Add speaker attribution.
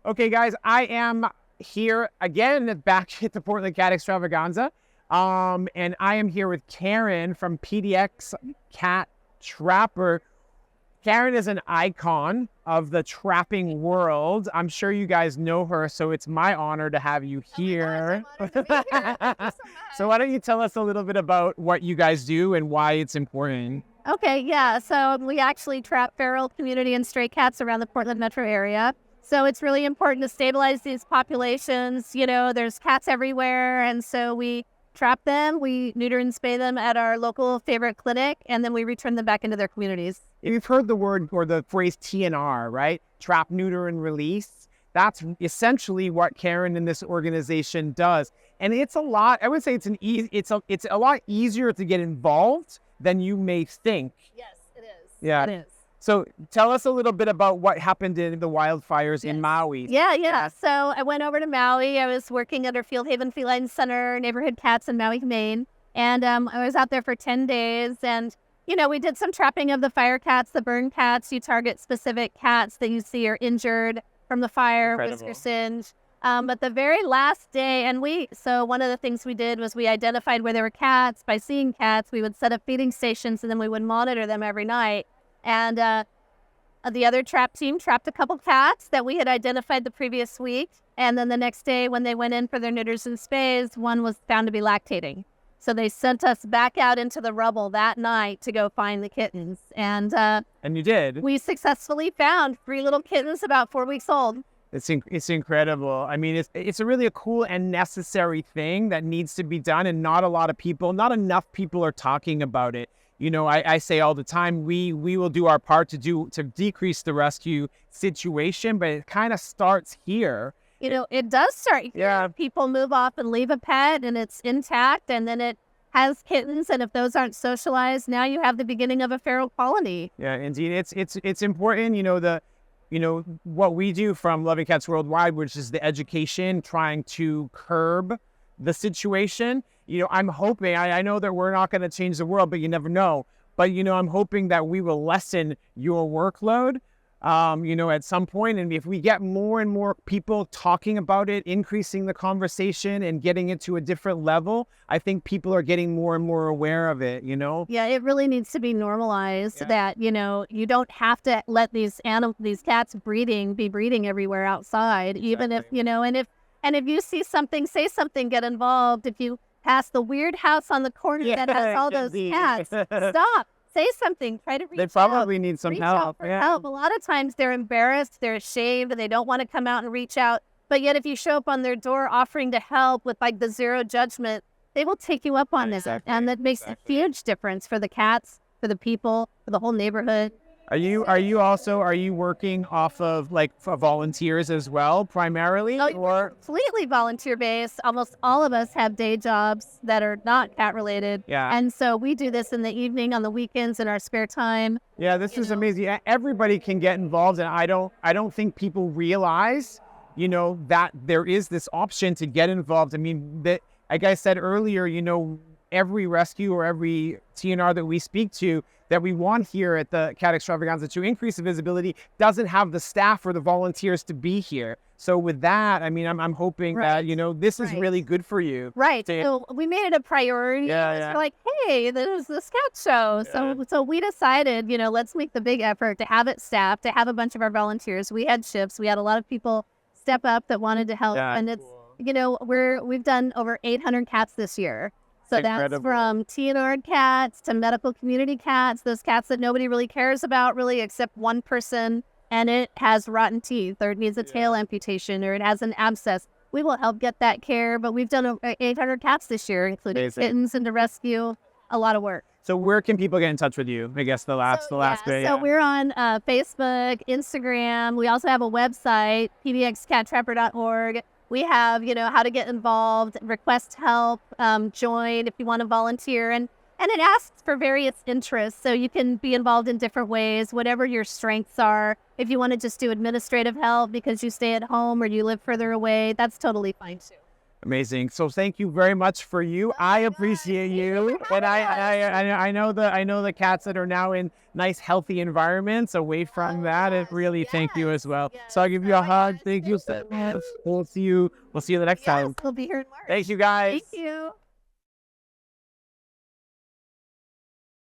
Speaker 1: Okay, guys, I am here again back at the Portland Cat Extravaganza. And I am here with Karen from PDX Cat Trapper. Karen is an icon of the trapping world. I'm sure you guys know her, so it's my honor to have you here.
Speaker 2: Oh my gosh, I'm honored to be here. Thank you so much.
Speaker 1: So why don't you tell us a little bit about what you guys do and why it's important?
Speaker 2: Okay, yeah. So we actually trap feral community and stray cats around the Portland metro area. So it's really important to stabilize these populations. You know, there's cats everywhere, and so we trap them, we neuter and spay them at our local favorite clinic, and then we return them back into their communities.
Speaker 1: You've heard the word or the phrase TNR, right? Trap, neuter, and release. That's essentially what Karen and this organization does. And it's a lot, I would say it's a lot easier to get involved than you may think.
Speaker 2: Yes, it is.
Speaker 1: Yeah.
Speaker 2: It is.
Speaker 1: So tell us a little bit about what happened in the wildfires in Maui.
Speaker 2: Yeah. So I went over to Maui. I was working at our Field Haven Feline Center, Neighborhood Cats in Maui, Maine. And I was out there for 10 days. And, you know, we did some trapping of the fire cats, the burn cats. You target specific cats that you see are injured from the fire, whisker singe. But the very last day, so one of the things we did was we identified where there were cats. By seeing cats, we would set up feeding stations, and then we would monitor them every night. And the other trap team trapped a couple cats that we had identified the previous week. And then the next day when they went in for their neuters and spays, one was found to be lactating. So they sent us back out into the rubble that night to go find the kittens. And
Speaker 1: you did?
Speaker 2: We successfully found 3 little kittens about 4 weeks old.
Speaker 1: It's incredible. I mean, it's a really a cool and necessary thing that needs to be done. And not enough people are talking about it. You know, I say all the time, we will do our part to decrease the rescue situation, but it kind of starts here.
Speaker 2: You know, it does start here.
Speaker 1: Yeah.
Speaker 2: People move off and leave a pet and it's intact, and then it has kittens, and if those aren't socialized, now you have the beginning of a feral colony.
Speaker 1: Yeah, indeed. It's important, what we do from Loving Cats Worldwide, which is the education, trying to curb the situation. You know, I'm hoping, I know that we're not going to change the world, but you never know. But, I'm hoping that we will lessen your workload, at some point. And if we get more and more people talking about it, increasing the conversation and getting it to a different level, I think people are getting more and more aware of it,
Speaker 2: Yeah, it really needs to be normalized that, you don't have to let these cats be breeding everywhere outside, even if, and if you see something, say something, get involved. If you pass the weird house on the corner that has all those cats, stop, say something, try to reach out.
Speaker 1: They probably need some help.
Speaker 2: Help. A lot of times they're embarrassed, they're ashamed, and they don't want to come out and reach out. But yet if you show up on their door offering to help with like the zero judgment, they will take you up on it. And that makes a huge difference for the cats, for the people, for the whole neighborhood.
Speaker 1: Are you working off of volunteers as well, primarily?
Speaker 2: Or completely volunteer based. Almost all of us have day jobs that are not cat related.
Speaker 1: Yeah.
Speaker 2: And so we do this in the evening, on the weekends, in our spare time.
Speaker 1: Yeah, this is amazing. Everybody can get involved, and I don't think people realize, that there is this option to get involved. I mean, like I said earlier, every rescue or every TNR that we speak to that we want here at the Cat Extravaganza to increase the visibility doesn't have the staff or the volunteers to be here. So with that, I mean, I'm hoping that, this is really good for you.
Speaker 2: Right. So we made it a priority. We're like, hey, there's the Scout show. Yeah. So we decided, let's make the big effort to have it staffed, to have a bunch of our volunteers. We had shifts. We had a lot of people step up that wanted to help. Yeah, and it's, we've done over 800 cats this year. So that's from TNR cats to medical community cats, those cats that nobody really cares about really except one person, and it has rotten teeth, or it needs a tail amputation, or it has an abscess. We will help get that care, but we've done over 800 cats this year, including kittens and to rescue. A lot of work.
Speaker 1: So where can people get in touch with you? I guess the last bit.
Speaker 2: So we're on Facebook, Instagram. We also have a website, pdxcattrapper.org. We have, how to get involved, request help, join if you want to volunteer. And it asks for various interests. So you can be involved in different ways, whatever your strengths are. If you want to just do administrative help because you stay at home or you live further away, that's totally fine too.
Speaker 1: Amazing. So thank you very much for you. I appreciate you, and I know the cats that are now in nice healthy environments away from that. And really thank you as well. So I'll give you a hug. Thank you so much. We'll see you the next time.
Speaker 2: We'll be here in March.
Speaker 1: Thank you guys.
Speaker 2: Thank you.